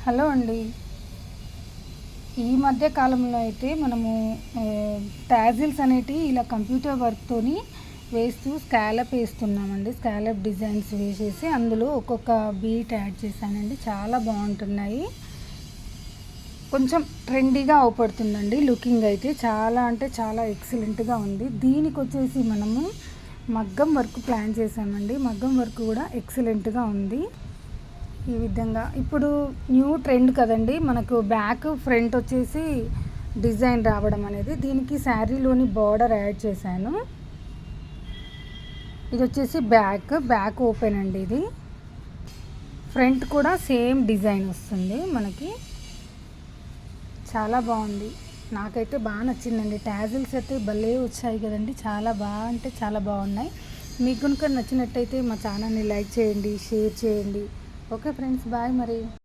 Hello అండి. ఈ మధ్య కాలంలో అయితే మనము టాజిల్స్ అనేటివి ఇలా కంప్యూటర్ వర్క్‌తోని వేస్తూ స్కాలప్ ఏస్తున్నామండి. స్కాలప్ డిజైన్స్ వేసేసి అందులో ఒక్కొక్క బీట్ యాడ్ చేశానండి. చాలా బాగుంటున్నాయి. కొంచెం ట్రెండీగా అవుపడుతుందండి. లుకింగ్ అయితే చాలా అంటే చాలా ఎక్సలెంట్‌గా ఉంది. దీనికొచ్చేసి మనము మగ్గం వర్క్ ప్లాన్ చేశామండి. మగ్గం వర్క్ కూడా ఎక్సలెంట్‌గా ఉంది. ఈ విధంగా ఇప్పుడు న్యూ ట్రెండ్ కదండి, మనకు బ్యాక్ ఫ్రంట్ వచ్చేసి డిజైన్ రావడం అనేది. దీనికి శారీలోని బార్డర్ యాడ్ చేశాను. ఇది వచ్చేసి బ్యాక్ ఓపెన్ అండి. ఇది ఫ్రంట్ కూడా సేమ్ డిజైన్ వస్తుంది మనకి. చాలా బాగుంది, నాకైతే బాగా నచ్చిందండి. టాజిల్స్ అయితే భలే వచ్చాయి కదండి, చాలా బాగా అంటే చాలా బాగున్నాయి. మీకు కనుక నచ్చినట్టయితే మా ఛానల్ని లైక్ చేయండి, షేర్ చేయండి. ఓకే ఫ్రెండ్స్, బాయ్ మరి.